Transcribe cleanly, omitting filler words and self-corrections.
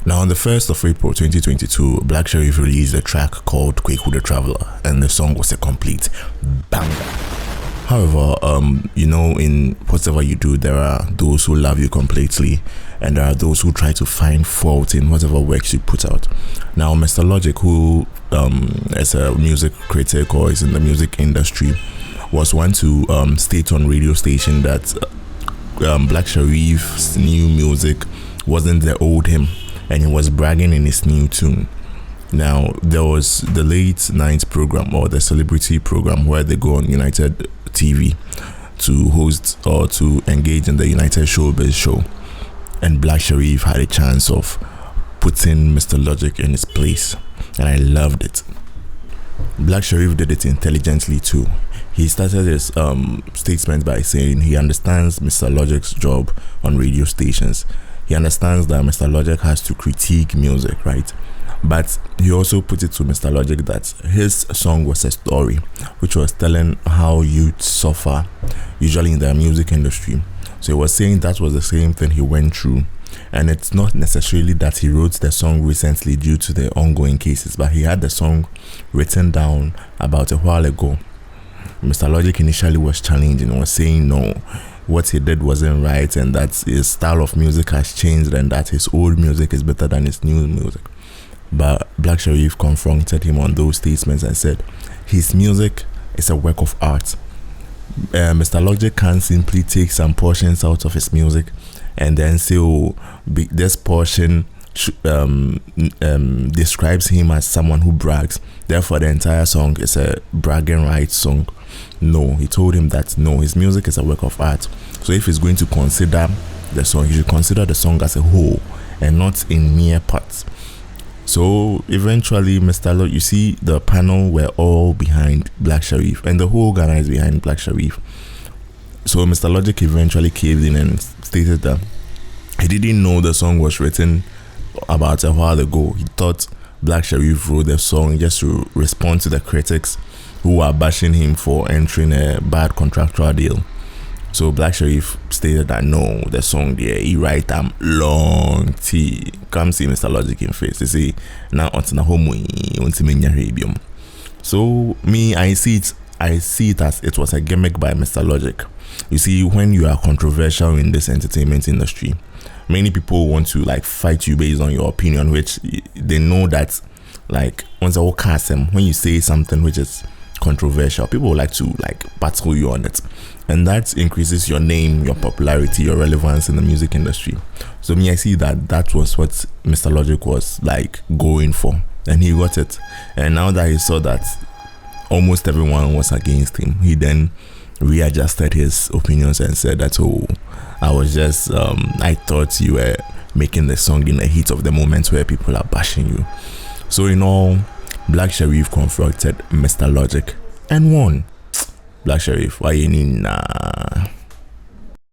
Now, on the 1st of April 2022, Black Sherif released a track called Kwaku the Traveler, and the song was a complete banger. However, in whatever you do, there are those who love you completely, and there are those who try to find fault in whatever works you put out. Now, Mr. Logic, who is a music critic or is in the music industry, was one to state on radio station that Black Sherif's new music wasn't the old him, and he was bragging in his new tune. Now, there was the late night program or the celebrity program where they go on United TV to host or to engage in the United Showbiz show, and Black Sherif had a chance of putting Mr. Logic in his place, and I loved it. Black Sherif did it intelligently too. He started his statement by saying he understands Mr. Logic's job on radio stations. He understands that Mr. Logic has to critique music, right? But he also put it to Mr. Logic that his song was a story which was telling how youth suffer, usually in the music industry. So he was saying that was the same thing he went through. And it's not necessarily that he wrote the song recently due to the ongoing cases, but he had the song written down about a while ago. Mr. Logic initially was challenging and was saying no, what he did wasn't right, and that his style of music has changed, and that his old music is better than his new music. But Black Sherif confronted him on those statements and said his music is a work of art. Mr. Logic can't simply take some portions out of his music and then say, oh, this portion describes him as someone who brags, therefore the entire song is a bragging rights song. No, he told him that no, his music is a work of art. So if he's going to consider the song, he should consider the song as a whole and not in mere parts. So eventually, Mr. Logic, you see, the panel were all behind Black Sherif, and the whole Ghana is behind Black Sherif. So Mr. Logic eventually caved in and stated that he didn't know the song was written about a while ago. He thought Black Sherif wrote the song just to respond to the critics who were bashing him for entering a bad contractual deal. So Black Sherif stated that no, the song there, he write long T. Come see Mr. Logic in face. They say now onto na home we. So me, I see it as it was a gimmick by Mr. Logic. You see, when you are controversial in this entertainment industry, many people want to like fight you based on your opinion, which they know that like once when you say something which is controversial, people like to like battle you on it, and that increases your name, your popularity, your relevance in the music industry. So me, I see that was what Mr. Logic was like going for, and he got it. And now that he saw that almost everyone was against him, he then readjusted his opinions and said that, oh, I was just I thought you were making the song in the heat of the moment where people are bashing you. So in all, Black Sherif confronted Mr. Logic and won. Black Sherif, why you need nah?